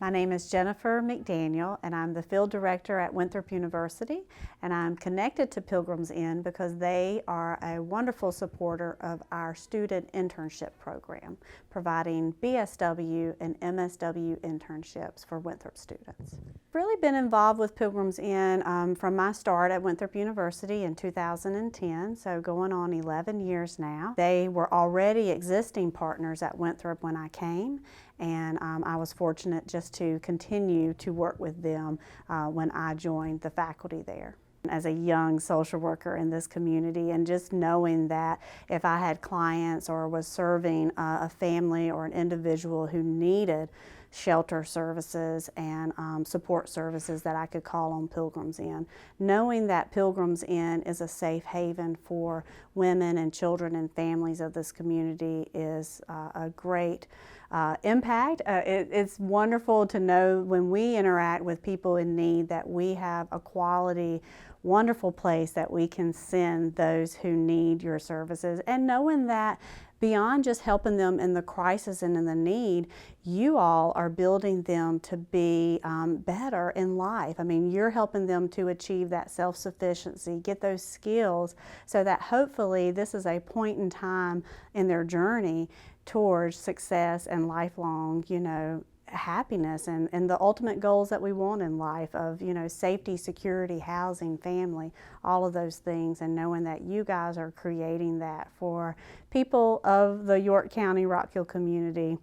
My name is Jennifer McDaniel, and I'm the field director at Winthrop University, and I'm connected to Pilgrims Inn because they are a wonderful supporter of our student internship program, providing BSW and MSW internships for Winthrop students. Really been involved with Pilgrims Inn from my start at Winthrop University in 2010, so going on 11 years now. They were already existing partners at Winthrop when I came, and I was fortunate just to continue to work with them when I joined the faculty there. As a young social worker in this community, and just knowing that if I had clients or was serving a family or an individual who needed shelter services and support services, that I could call on Pilgrims Inn. Knowing that Pilgrims Inn is a safe haven for women and children and families of this community is a great impact. It's wonderful to know when we interact with people in need that we have a quality, wonderful place that we can send those who need your services, and knowing that beyond just helping them in the crisis and in the need, you all are building them to be better in life. I mean, you're helping them to achieve that self-sufficiency, get those skills, so that hopefully this is a point in time in their journey towards success and lifelong, happiness and the ultimate goals that we want in life of, safety, security, housing, family, all of those things, and knowing that you guys are creating that for people of the York County Rock Hill community.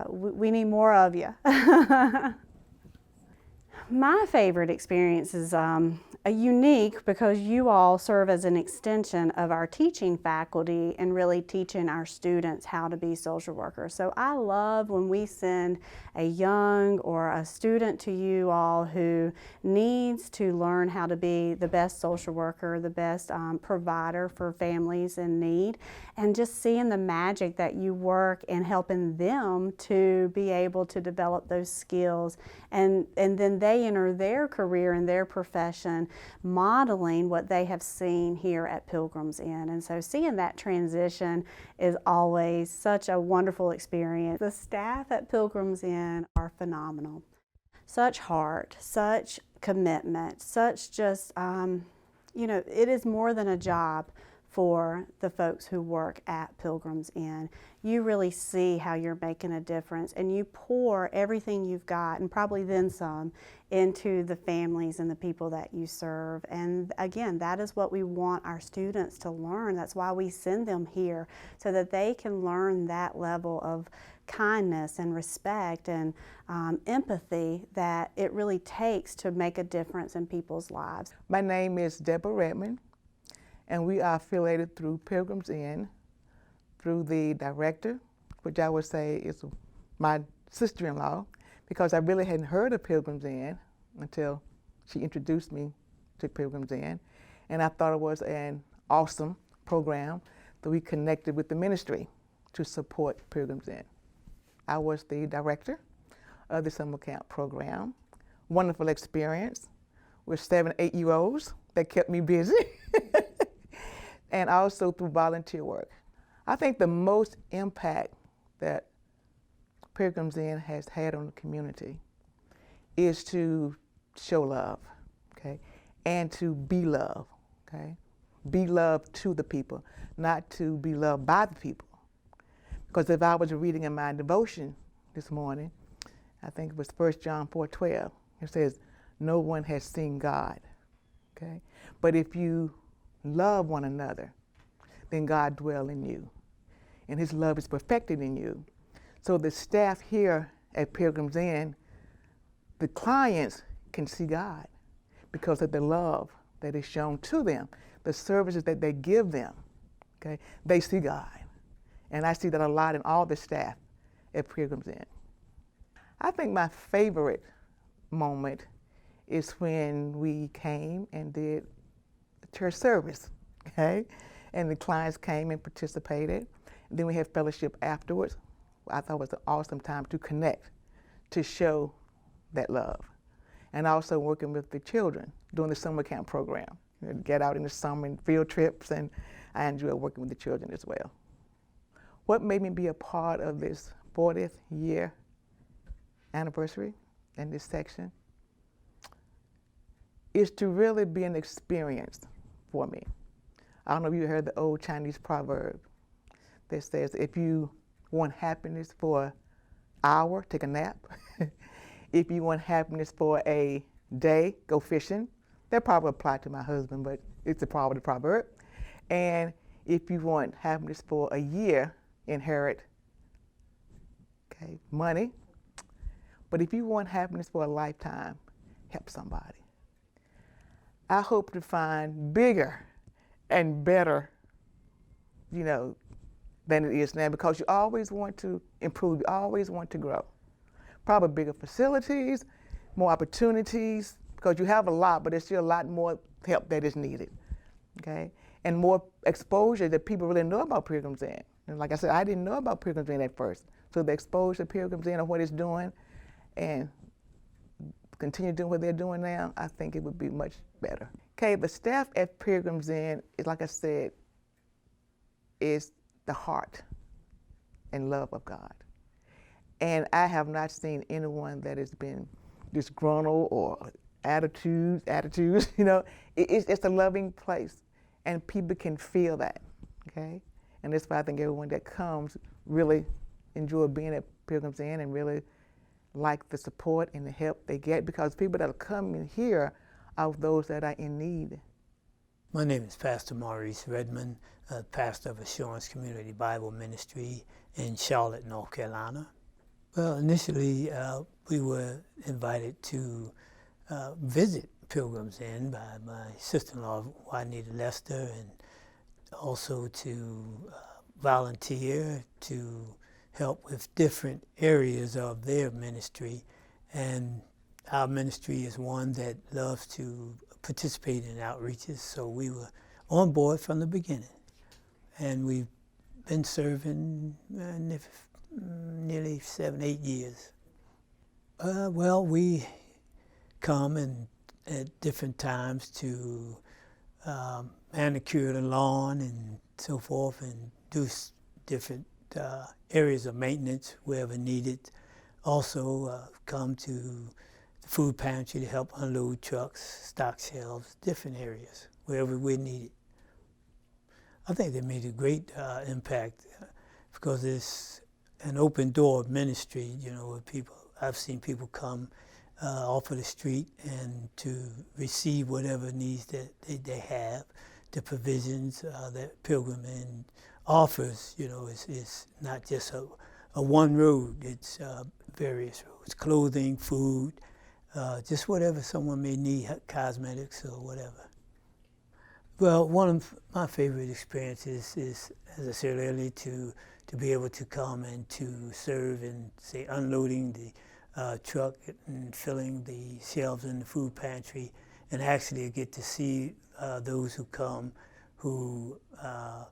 We need more of you. My favorite experience is unique because you all serve as an extension of our teaching faculty and really teaching our students how to be social workers. So I love when we send a young or a student to you all who needs to learn how to be the best social worker, the best provider for families in need, and just seeing the magic that you work in helping them to be able to develop those skills, and then they enter their career and their profession modeling what they have seen here at Pilgrims Inn. And so seeing that transition is always such a wonderful experience. The staff at Pilgrims Inn are phenomenal. Such heart, such commitment, such just, it is more than a job for the folks who work at Pilgrims Inn. You really see how you're making a difference, and you pour everything you've got, and probably then some, into the families and the people that you serve. And again, that is what we want our students to learn. That's why we send them here, so that they can learn that level of kindness and respect and empathy that it really takes to make a difference in people's lives. My name is Deborah Redmond, and we are affiliated through Pilgrims Inn, through the director, which I would say is my sister-in-law, because I really hadn't heard of Pilgrims Inn until she introduced me to Pilgrims Inn, and I thought it was an awesome program that we connected with the ministry to support Pilgrims Inn. I was the director of the summer camp program. Wonderful experience with 7 8-year-olds that kept me busy. And also through volunteer work. I think the most impact that Pilgrims Inn has had on the community is to show love, okay, and to be love, okay? Be love to the people, not to be loved by the people. Because if I was reading in my devotion this morning, I think it was 1 John 4:12, it says, no one has seen God, okay? But if you love one another, then God dwells in you, and his love is perfected in you. So the staff here at Pilgrims Inn, the clients can see God because of the love that is shown to them, the services that they give them, okay? They see God. And I see that a lot in all the staff at Pilgrims Inn. I think my favorite moment is when we came and did a church service, okay? And the clients came and participated. And then we had fellowship afterwards. I thought it was an awesome time to connect, to show that love. And also working with the children, doing the summer camp program. Get out in the summer and field trips, and I enjoy working with the children as well. What made me be a part of this 40th year anniversary in this section is to really be an experience for me. I don't know if you heard the old Chinese proverb that says, if you want happiness for an hour, take a nap. If you want happiness for a day, go fishing. That probably applies to my husband, but it's a part of the proverb. And if you want happiness for a year, inherit money. But if you want happiness for a lifetime, help somebody. I hope to find bigger and better, than it is now, because you always want to improve, you always want to grow. Probably bigger facilities, more opportunities, because you have a lot, but there's still a lot more help that is needed, okay? And more exposure that people really know about Pilgrims Inn. And like I said, I didn't know about Pilgrims Inn at first. So the exposure to Pilgrims Inn and what it's doing, and continue doing what they're doing now, I think it would be much better. Okay, the staff at Pilgrims Inn is, like I said, is the heart and love of God. And I have not seen anyone that has been disgruntled or attitudes, it's a loving place, and people can feel that, okay? And that's why I think everyone that comes really enjoy being at Pilgrims Inn and really like the support and the help they get, because people that are coming here are those that are in need. My name is Pastor Maurice Redmond, pastor of Assurance Community Bible Ministry in Charlotte, North Carolina. Well, initially we were invited to visit Pilgrims Inn by my sister-in-law, Juanita Lester, and also to volunteer to help with different areas of their ministry. And our ministry is one that loves to participate in outreaches, so we were on board from the beginning. And we've been serving nearly 7-8 years. Well, we come at different times to manicure the lawn and so forth, and do different areas of maintenance wherever needed. Also come to the food pantry to help unload trucks, stock shelves, different areas, wherever we're needed. I think they made a great impact because it's an open door ministry, where I've seen people come off of the street and to receive whatever needs that they have. The provisions that Pilgrim Inn offers, is not just a one road, it's various roads, clothing, food, just whatever someone may need, cosmetics or whatever. Well, one of my favorite experiences is, as I said earlier, to be able to come and to serve and, say, unloading the truck and filling the shelves in the food pantry, and actually get to see those who come who are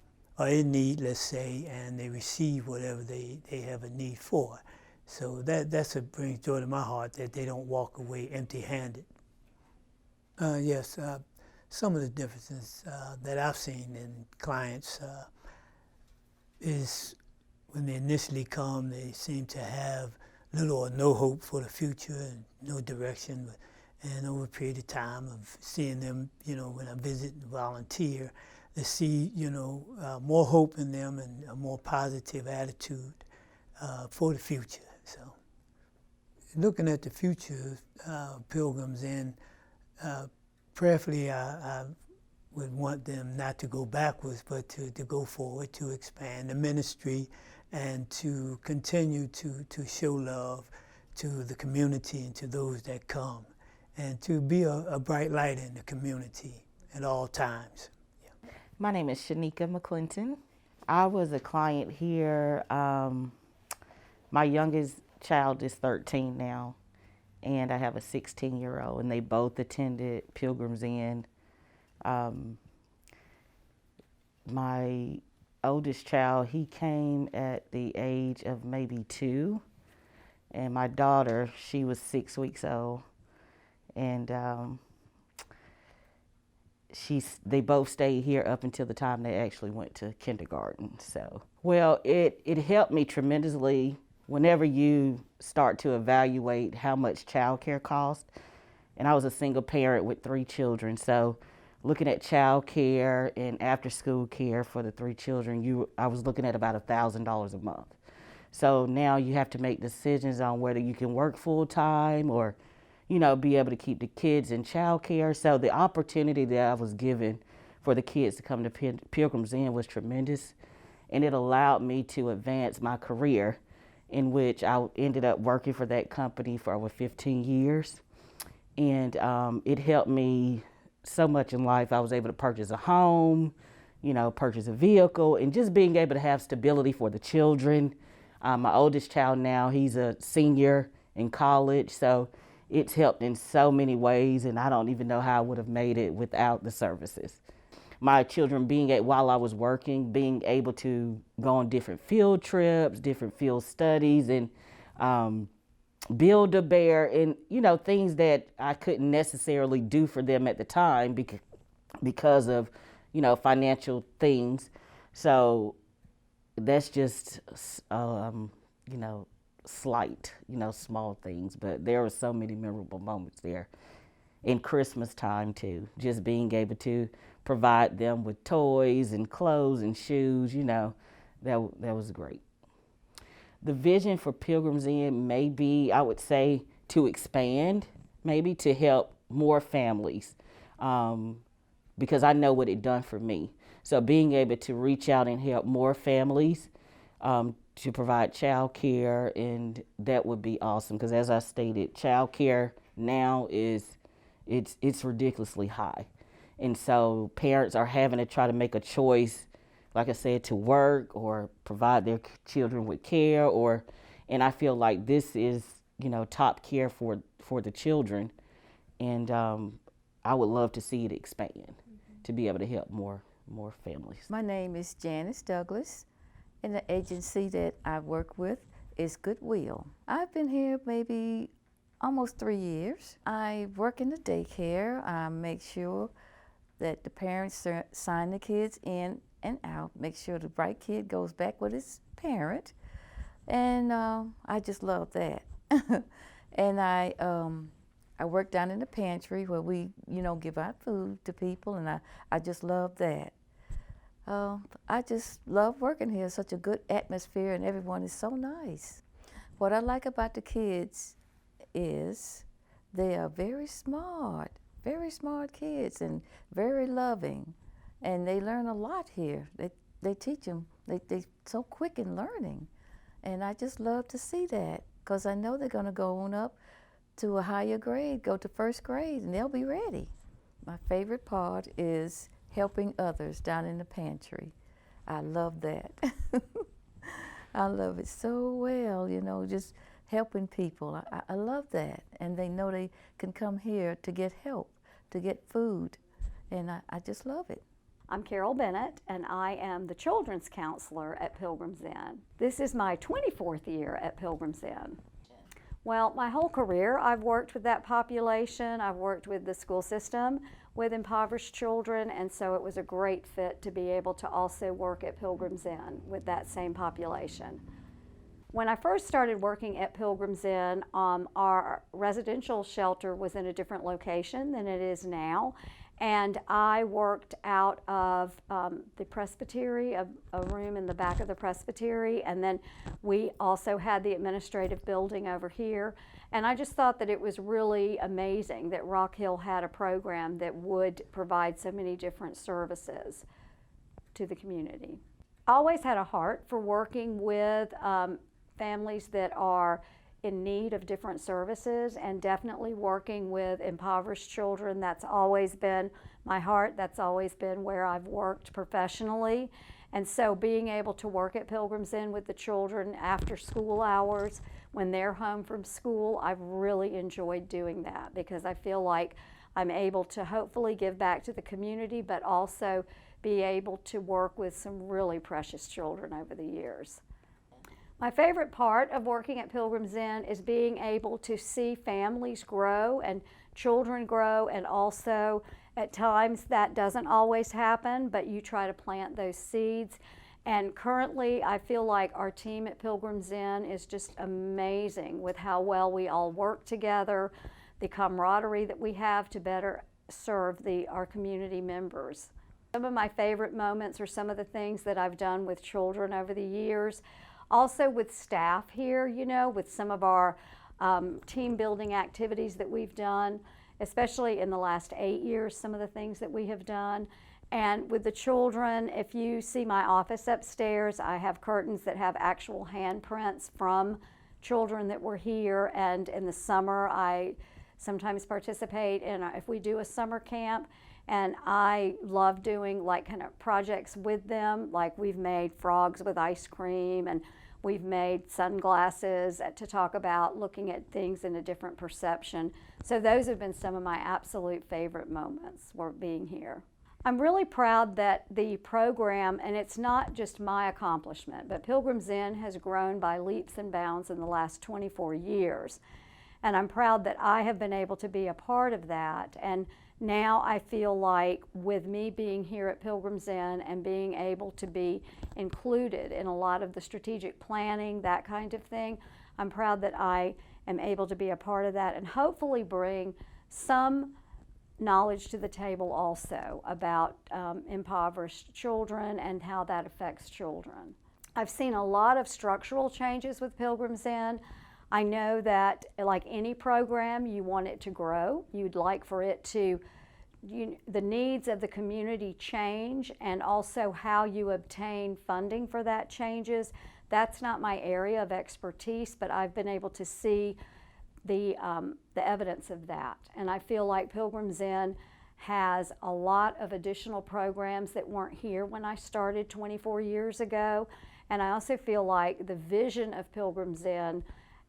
in need, let's say, and they receive whatever they have a need for. So that's what brings joy to my heart, that they don't walk away empty-handed. Yes, some of the differences that I've seen in clients is when they initially come, they seem to have little or no hope for the future and no direction. And over a period of time of seeing them, when I visit and volunteer, to see, more hope in them and a more positive attitude for the future. So, looking at the future, Pilgrims Inn, prayerfully, I would want them not to go backwards, but to go forward, to expand the ministry, and to continue to show love to the community and to those that come, and to be a bright light in the community at all times. Yeah. My name is Shanika McClinton. I was a client here. My youngest child is 13 now, and I have a 16-year-old, and they both attended Pilgrims Inn. My oldest child, he came at the age of maybe 2, and my daughter, she was 6 weeks old, and they both stayed here up until the time they actually went to kindergarten. So, well, it helped me tremendously whenever you start to evaluate how much childcare costs, and I was a single parent with 3 children, so looking at childcare and after school care for the 3 children, I was looking at about $1,000 a month. So now you have to make decisions on whether you can work full time or, be able to keep the kids in childcare. So the opportunity that I was given for the kids to come to Pilgrims Inn was tremendous, and it allowed me to advance my career, in which I ended up working for that company for over 15 years. And it helped me so much in life. I was able to purchase a home, purchase a vehicle, and just being able to have stability for the children. My oldest child now, he's a senior in college, so it's helped in so many ways, and I don't even know how I would have made it without the services. My children while I was working, being able to go on different field trips, different field studies, and Build-A-Bear, and things that I couldn't necessarily do for them at the time because of financial things. So that's just slight, small things, but there were so many memorable moments there. In Christmas time too, just being able to provide them with toys and clothes and shoes, that was great. The vision for Pilgrims Inn may be, I would say, to expand, maybe to help more families, because I know what it done for me. So being able to reach out and help more families, to provide child care, and that would be awesome, because as I stated, child care now it's ridiculously high. And so parents are having to try to make a choice, like I said, to work or provide their children with care, and I feel like this is, top care for the children. And I would love to see it expand to be able to help more families. My name is Janice Douglas, and the agency that I work with is Goodwill. I've been here maybe almost 3 years. I work in the daycare. I make sure that the parents sign the kids in and out, make sure the right kid goes back with his parent, and I just love that. And I work down in the pantry where we, give out food to people, and I just love that. I just love working here. Such a good atmosphere, and everyone is so nice. What I like about the kids is they are very smart kids, and very loving, and they learn a lot here. They teach them. They're so quick in learning, and I just love to see that, because I know they're going to go on up to a higher grade, go to first grade, and they'll be ready. My favorite part is helping others down in the pantry. I love that. I love it so well, just helping people. I love that. And they know they can come here to get help, to get food, and I just love it. I'm Carol Bennett, and I am the children's counselor at Pilgrims Inn. This is my 24th year at Pilgrims Inn. Well, my whole career, I've worked with that population. I've worked with the school system with impoverished children, and so it was a great fit to be able to also work at Pilgrims Inn with that same population. When I first started working at Pilgrims Inn, our residential shelter was in a different location than it is now, and I worked out of the presbytery, a room in the back of the presbytery, and then we also had the administrative building over here. And I just thought that it was really amazing that Rock Hill had a program that would provide so many different services to the community. I always had a heart for working with families that are in need of different services, and definitely working with impoverished children. That's always been my heart. That's always been where I've worked professionally. And so being able to work at Pilgrims Inn with the children after school hours, when they're home from school, I've really enjoyed doing that, because I feel like I'm able to hopefully give back to the community, but also be able to work with some really precious children over the years. My favorite part of working at Pilgrims Inn is being able to see families grow and children grow, and also at times that doesn't always happen, but you try to plant those seeds And currently, I feel like our team at Pilgrims Inn is just amazing with how well we all work together, the camaraderie that we have to better serve our community members. Some of my favorite moments are some of the things that I've done with children over the years. Also with staff here, you know, with some of our team building activities that we've done, especially in the last 8 years, some of the things that we have done. And with the children, if you see my office upstairs, I have curtains that have actual handprints from children that were here. And in the summer, I sometimes participate in, if we do a summer camp, and I love doing like kind of projects with them. Like we've made frogs with ice cream, and we've made sunglasses to talk about looking at things in a different perception. So those have been some of my absolute favorite moments for being here. I'm really proud that the program, and it's not just my accomplishment, but Pilgrims Inn has grown by leaps and bounds in the last 24 years. And I'm proud that I have been able to be a part of that. And now I feel like with me being here at Pilgrims Inn and being able to be included in a lot of the strategic planning, that kind of thing, I'm proud that I am able to be a part of that and hopefully bring some knowledge to the table also about impoverished children and how that affects children. I've seen a lot of structural changes with Pilgrims Inn. I know that like any program, you want it to grow. You'd like for it to, the needs of the community change, and also how you obtain funding for that changes. That's not my area of expertise, but I've been able to see the evidence of that. And I feel like Pilgrims Inn has a lot of additional programs that weren't here when I started 24 years ago. And I also feel like the vision of Pilgrims Inn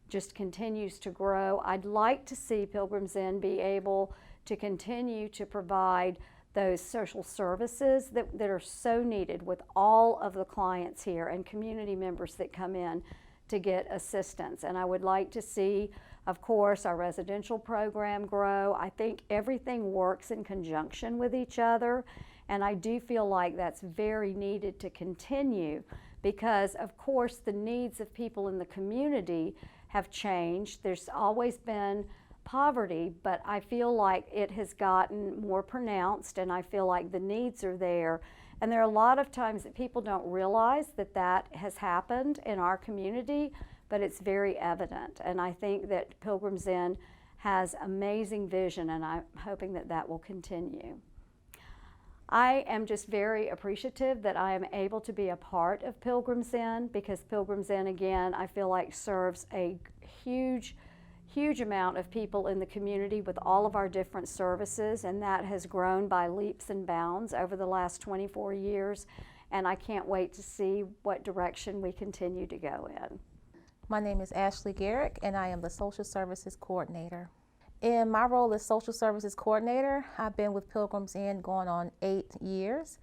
just continues to grow. I'd like to see Pilgrims Inn be able to continue to provide those social services that are so needed with all of the clients here and community members that come in to get assistance. And I would like to see, of course, our residential program grow. I think everything works in conjunction with each other, and I do feel like that's very needed to continue because, of course, the needs of people in the community have changed. There's always been poverty, but I feel like it has gotten more pronounced, and I feel like the needs are there. And there are a lot of times that people don't realize that that has happened in our community, but it's very evident. And I think that Pilgrims Inn has amazing vision, and I'm hoping that that will continue. I am just very appreciative that I am able to be a part of Pilgrims Inn, because Pilgrims Inn, again, I feel like serves a huge amount of people in the community with all of our different services, and that has grown by leaps and bounds over the last 24 years, and I can't wait to see what direction we continue to go in. My name is Ashley Garrick, and I am the Social Services Coordinator. In my role as Social Services Coordinator, I've been with Pilgrims Inn going on 8 years.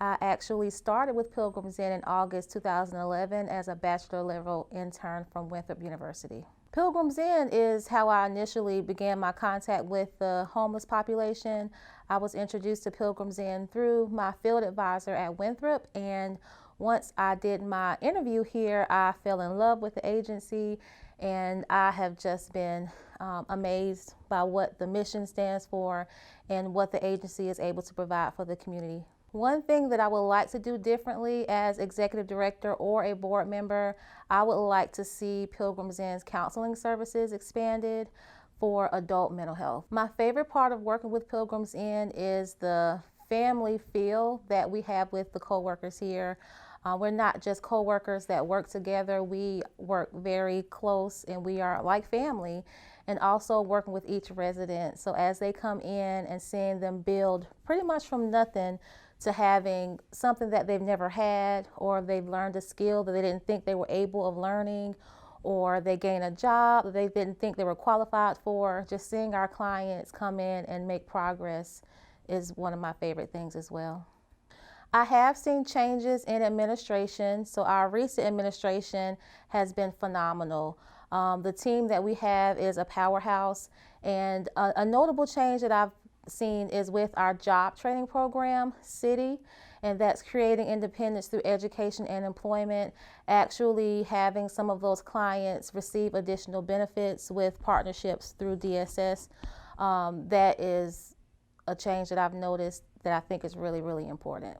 I actually started with Pilgrims Inn in August 2011 as a bachelor level intern from Winthrop University. Pilgrims Inn is how I initially began my contact with the homeless population. I was introduced to Pilgrims Inn through my field advisor at Winthrop, and once I did my interview here, I fell in love with the agency, and I have just been amazed by what the mission stands for and what the agency is able to provide for the community. One thing that I would like to do differently as executive director or a board member, I would like to see Pilgrims Inn's counseling services expanded for adult mental health. My favorite part of working with Pilgrims Inn is the family feel that we have with the coworkers here. We're not just coworkers that work together, we work very close and we are like family, and also working with each resident. So as they come in and seeing them build pretty much from nothing to having something that they've never had, or they've learned a skill that they didn't think they were able of learning, or they gain a job that they didn't think they were qualified for, just seeing our clients come in and make progress is one of my favorite things as well. I have seen changes in administration, so our recent administration has been phenomenal. The team that we have is a powerhouse, and a notable change that I've seen is with our job training program, City, and that's creating independence through education and employment, actually having some of those clients receive additional benefits with partnerships through DSS. That is a change that I've noticed that I think is really, really important.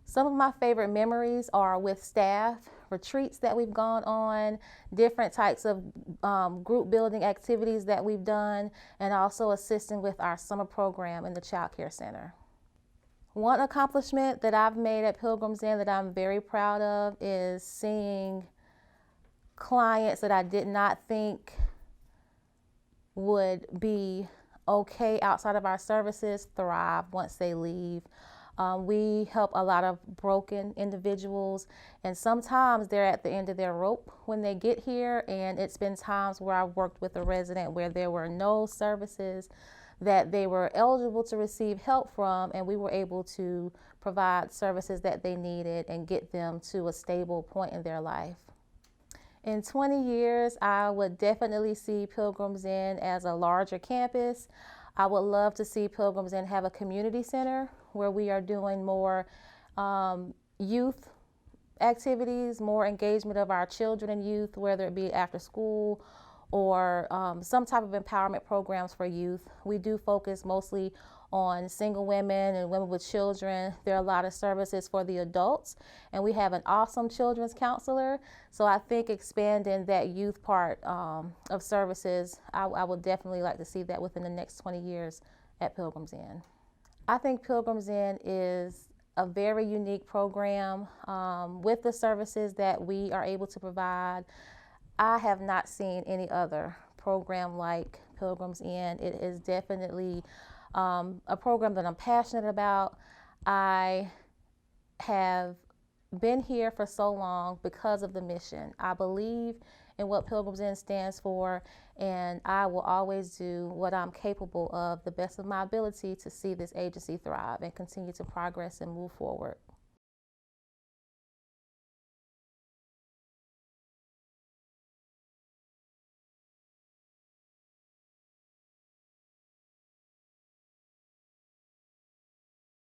Some of my favorite memories are with staff, retreats that we've gone on, different types of group building activities that we've done, and also assisting with our summer program in the Child Care Center. One accomplishment that I've made at Pilgrims Inn that I'm very proud of is seeing clients that I did not think would be okay outside of our services thrive once they leave. We help a lot of broken individuals, and sometimes they're at the end of their rope when they get here, and it's been times where I've worked with a resident where there were no services that they were eligible to receive help from, and we were able to provide services that they needed and get them to a stable point in their life. In 20 years, I would definitely see Pilgrims Inn as a larger campus. I would love to see Pilgrims Inn have a community center where we are doing more youth activities, more engagement of our children and youth, whether it be after school or some type of empowerment programs for youth. We do focus mostly on single women and women with children. There are a lot of services for the adults, and we have an awesome children's counselor. So I think expanding that youth part of services, I would definitely like to see that within the next 20 years at Pilgrims Inn. I think Pilgrims Inn is a very unique program with the services that we are able to provide. I have not seen any other program like Pilgrims Inn. It is definitely a program that I'm passionate about. I have been here for so long because of the mission. I believe in what Pilgrims Inn stands for, and I will always do what I'm capable of, the best of my ability, to see this agency thrive and continue to progress and move forward.